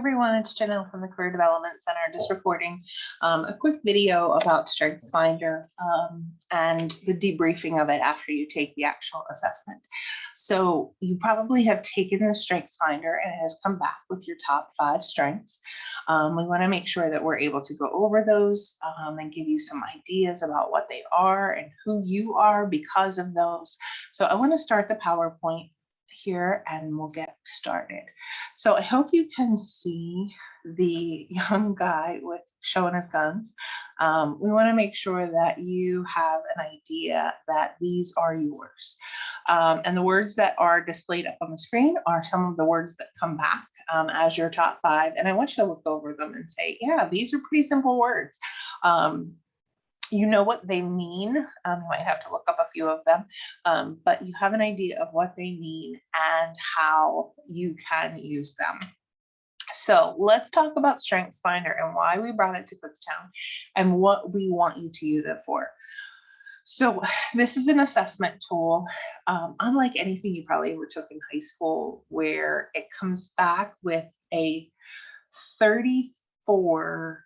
everyone, it's Janelle from the Career Development Center, just recording a quick video about StrengthsFinder and the debriefing of it after you take the actual assessment. So you probably have taken the StrengthsFinder and it has come back with your top 5 strengths. We want to make sure that we're able to go over those and give you some ideas about what they are and who you are because of those. So I want to start the PowerPoint here and we'll get started. So I hope you can see the young guy with showing his guns. We want to make sure that you have an idea that these are yours. And the words that are displayed up on the screen are some of the words that come back as your top 5. And I want you to look over them and say, yeah, these are pretty simple words. You know what they mean. You might have to look up a few of them, but you have an idea of what they mean and how you can use them. So let's talk about StrengthsFinder and why we brought it to Kutztown and what we want you to use it for. So this is an assessment tool, unlike anything you probably ever took in high school, where it comes back with a 34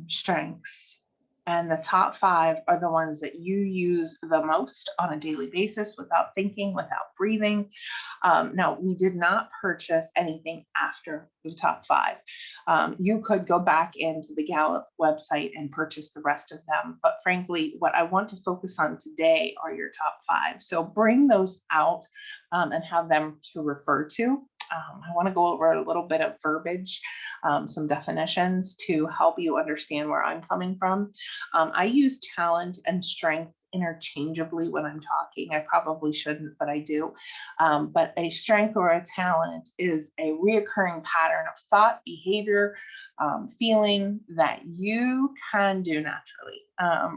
strengths. And the top 5 are the ones that you use the most on a daily basis without thinking, without breathing. Now, we did not purchase anything after the top 5. You could go back into the Gallup website and purchase the rest of them. But frankly, what I want to focus on today are your top 5. So bring those out and have them to refer to. I want to go over a little bit of verbiage, some definitions to help you understand where I'm coming from. I use talent and strength interchangeably when I'm talking. I probably shouldn't, but I do. But a strength or a talent is a reoccurring pattern of thought, behavior, feeling that you can do naturally.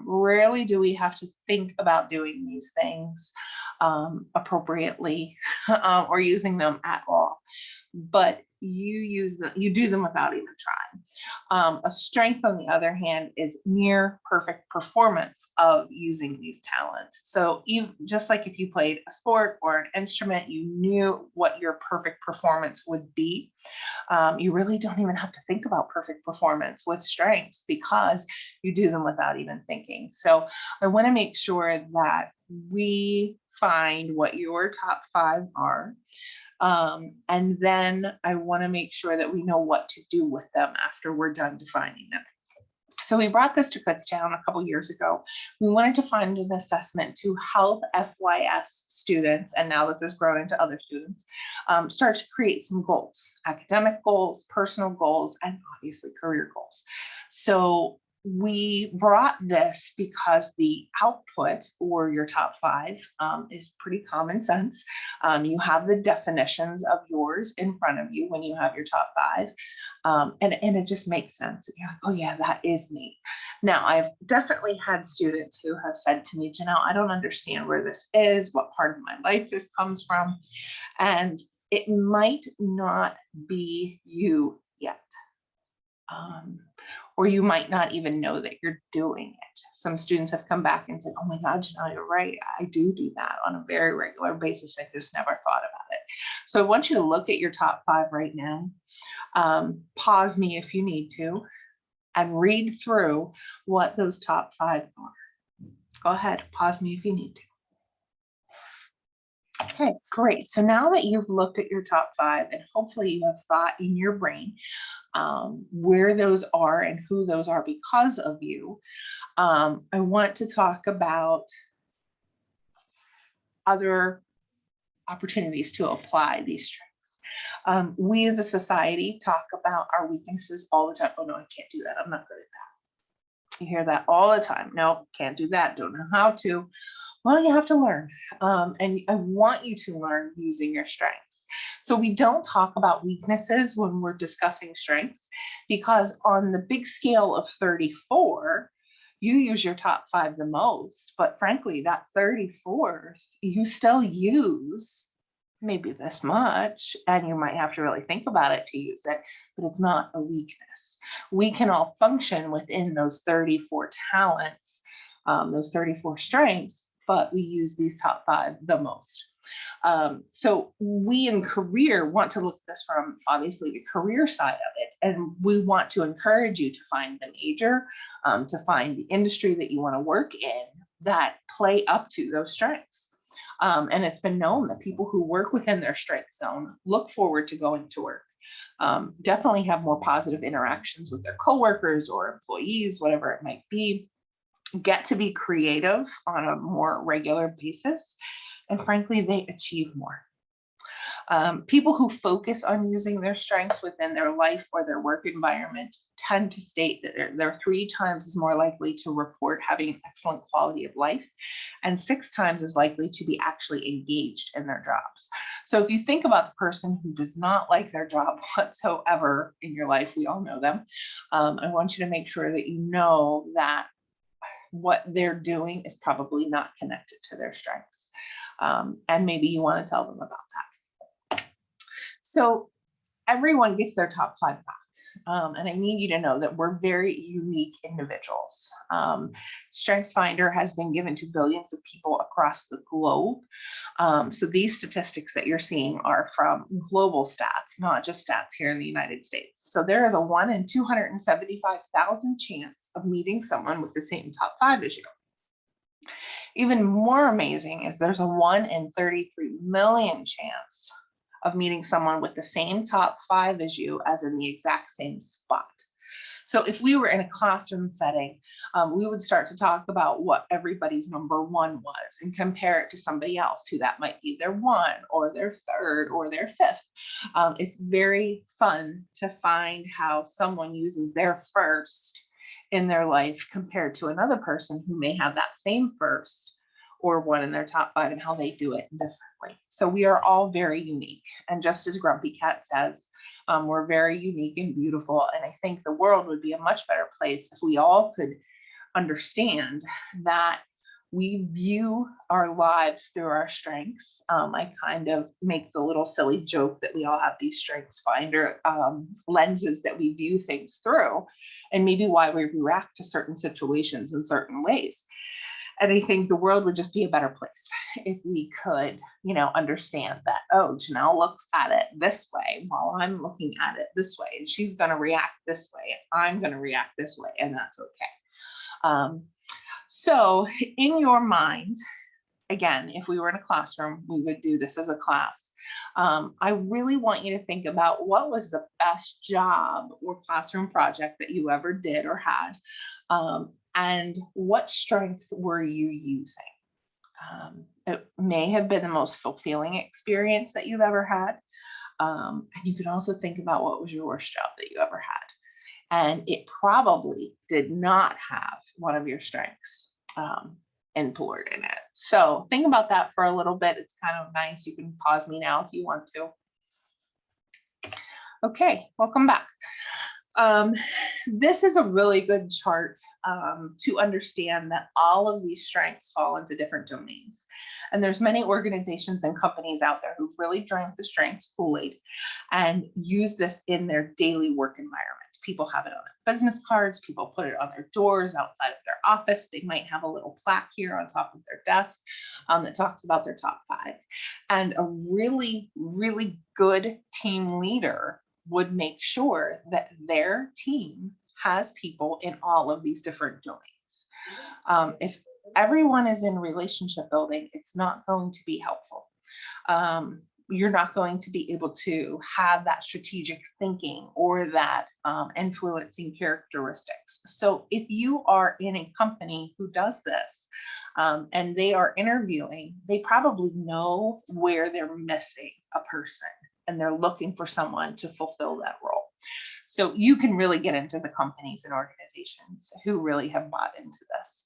Rarely do we have to think about doing these things appropriately or using them at all. But you do them without even trying. A strength, on the other hand, is near perfect performance of using these talents. So even just like if you played a sport or an instrument, you knew what your perfect performance would be. You really don't even have to think about perfect performance with strengths because you do them without even thinking. So I want to make sure that we find what your top 5 are. And then I want to make sure that we know what to do with them after we're done defining them. So we brought this to Kutztown a couple years ago. We wanted to find an assessment to help FYS students, and now this has grown into other students, start to create some goals, academic goals, personal goals, and obviously career goals. So we brought this because the output or your top 5 is pretty common sense. You have the definitions of yours in front of you when you have your top 5, and it just makes sense. You're like, oh yeah, that is me. Now, I've definitely had students who have said to me, Janelle, I don't understand where this is, what part of my life this comes from, and it might not be you yet. Or you might not even know that you're doing it. Some students have come back and said, oh my God, Janelle, you're right. I do that on a very regular basis. I just never thought about it. So I want you to look at your top 5 right now. Pause me if you need to and read through what those top 5 are. Go ahead, pause me if you need to. Okay, great. So now that you've looked at your top 5 and hopefully you have thought in your brain where those are and who those are because of you, I want to talk about other opportunities to apply these strengths. We as a society talk about our weaknesses all the time. Oh no, I can't do that. I'm not good at that. You hear that all the time. No, can't do that. Don't know how to. Well, you have to learn. And I want you to learn using your strengths. So we don't talk about weaknesses when we're discussing strengths because on the big scale of 34, you use your top 5 the most, but frankly, that 34th, you still use maybe this much, and you might have to really think about it to use it, but it's not a weakness. We can all function within those 34 talents, those 34 strengths, but we use these top 5 the most. So we in career want to look at this from obviously the career side of it. And we want to encourage you to find the major, to find the industry that you want to work in that play up to those strengths. And it's been known that people who work within their strength zone look forward to going to work. Definitely have more positive interactions with their coworkers or employees, whatever it might be, get to be creative on a more regular basis, and frankly, they achieve more. People who focus on using their strengths within their life or their work environment tend to state that they're 3 times as more likely to report having an excellent quality of life and 6 times as likely to be actually engaged in their jobs. So if you think about the person who does not like their job whatsoever in your life, we all know them. I want you to make sure that you know that what they're doing is probably not connected to their strengths. And maybe you want to tell them about that. So everyone gets their top 5 back. And I need you to know that we're very unique individuals. StrengthsFinder has been given to billions of people across the globe. So these statistics that you're seeing are from global stats, not just stats here in the United States. So there is a 1 in 275,000 chance of meeting someone with the same top 5 as you. Even more amazing is there's a 1 in 33 million chance of meeting someone with the same top 5 as you as in the exact same spot. So if we were in a classroom setting, we would start to talk about what everybody's number 1 was and compare it to somebody else who that might be their 1 or their 3rd or their 5th. It's very fun to find how someone uses their 1st in their life compared to another person who may have that same 1st or 1 in their top 5 and how they do it differently. So we are all very unique. And just as Grumpy Cat says, we're very unique and beautiful. And I think the world would be a much better place if we all could understand that we view our lives through our strengths. I kind of make the little silly joke that we all have these StrengthsFinder lenses that we view things through, and maybe why we react to certain situations in certain ways. And I think the world would just be a better place if we could, understand that, oh, Janelle looks at it this way while I'm looking at it this way, and she's going to react this way. I'm going to react this way, and that's okay. So in your mind, again, if we were in a classroom, we would do this as a class. I really want you to think about what was the best job or classroom project that you ever did or had. And what strength were you using? It may have been the most fulfilling experience that you've ever had. And you can also think about what was your worst job that you ever had. And it probably did not have one of your strengths employed in it. So think about that for a little bit. It's kind of nice. You can pause me now if you want to. Okay, welcome back. This is a really good chart to understand that all of these strengths fall into different domains. And there's many organizations and companies out there who really drank the strengths Kool-Aid and use this in their daily work environment. People have it on their business cards, people put it on their doors outside of their office. They might have a little plaque here on top of their desk that talks about their top 5. And a really, really good team leader would make sure that their team has people in all of these different domains. If everyone is in relationship building, it's not going to be helpful. You're not going to be able to have that strategic thinking or that influencing characteristics. So if you are in a company who does this and they are interviewing, they probably know where they're missing a person and they're looking for someone to fulfill that role. So you can really get into the companies and organizations who really have bought into this.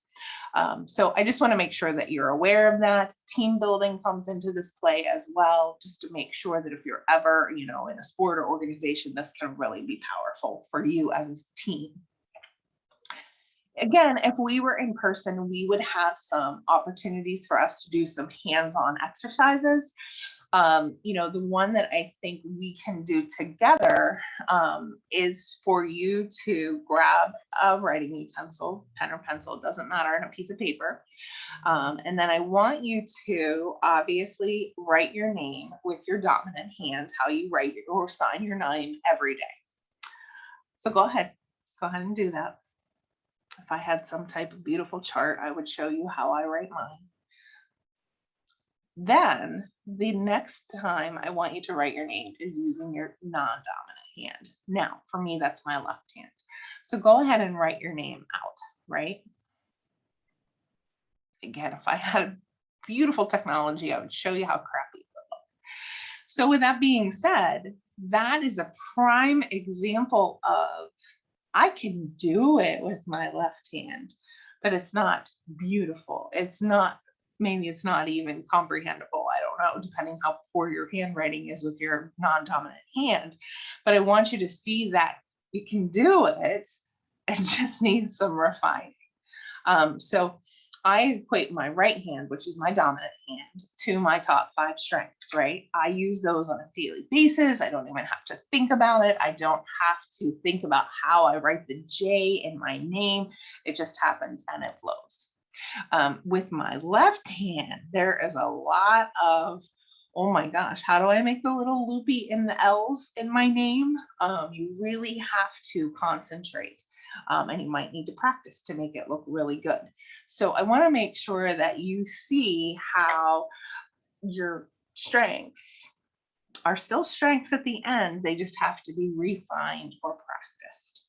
So I just want to make sure that you're aware of that. Team building comes into this play as well, just to make sure that if you're ever, in a sport or organization, this can really be powerful for you as a team. Again, if we were in person, we would have some opportunities for us to do some hands-on exercises. The one that I think we can do together is for you to grab a writing utensil, pen or pencil, it doesn't matter, and a piece of paper. And then I want you to obviously write your name with your dominant hand, how you write or sign your name every day. So go ahead and do that. If I had some type of beautiful chart, I would show you how I write mine. Then the next time I want you to write your name is using your non-dominant hand. Now, for me, that's my left hand. So go ahead and write your name out, right? Again, if I had beautiful technology, I would show you how crappy it would look. So with that being said, that is a prime example of I can do it with my left hand, but it's not beautiful. Maybe it's not even comprehensible. I don't know, depending how poor your handwriting is with your non-dominant hand. But I want you to see that you can do it. It just needs some refining. So I equate my right hand, which is my dominant hand, to my top 5 strengths, right? I use those on a daily basis. I don't even have to think about it. I don't have to think about how I write the J in my name. It just happens and it flows. With my left hand, there is a lot of, oh my gosh, how do I make the little loopy in the L's in my name? You really have to concentrate. And you might need to practice to make it look really good. So I want to make sure that you see how your strengths are still strengths at the end. They just have to be refined or practiced.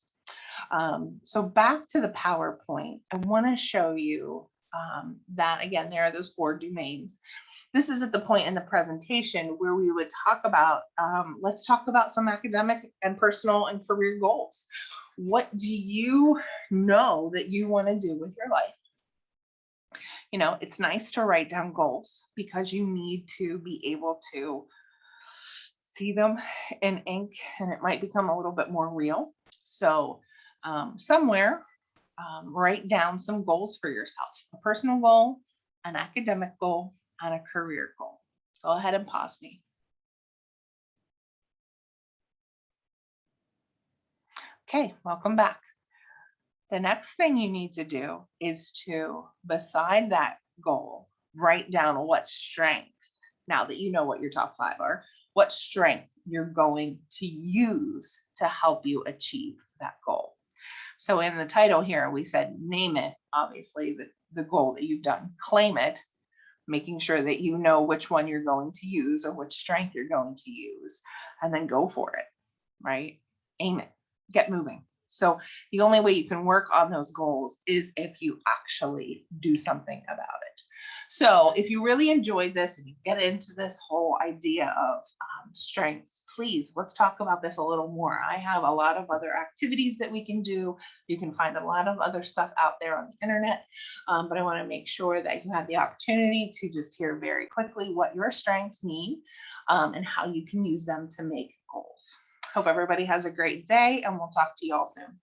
So back to the PowerPoint, I want to show you that again, there are those 4 domains. This is at the point in the presentation where we would talk about, let's talk about some academic and personal and career goals. What do you know that you want to do with your life? It's nice to write down goals because you need to be able to see them in ink and it might become a little bit more real. So somewhere, write down some goals for yourself, a personal goal, an academic goal, and a career goal. Go ahead and pause me. Okay, welcome back. The next thing you need to do is to, beside that goal, write down what strength, now that you know what your top 5 are, what strength you're going to use to help you achieve that goal. So in the title here, we said, name it, obviously the goal that you've done, claim it, making sure that you know which one you're going to use or which strength you're going to use, and then go for it, right? Aim it, get moving. So the only way you can work on those goals is if you actually do something about it. So if you really enjoyed this and you get into this whole idea of strengths, please, let's talk about this a little more. I have a lot of other activities that we can do. You can find a lot of other stuff out there on the internet, but I want to make sure that you have the opportunity to just hear very quickly what your strengths mean and how you can use them to make goals. Hope everybody has a great day, and we'll talk to you all soon.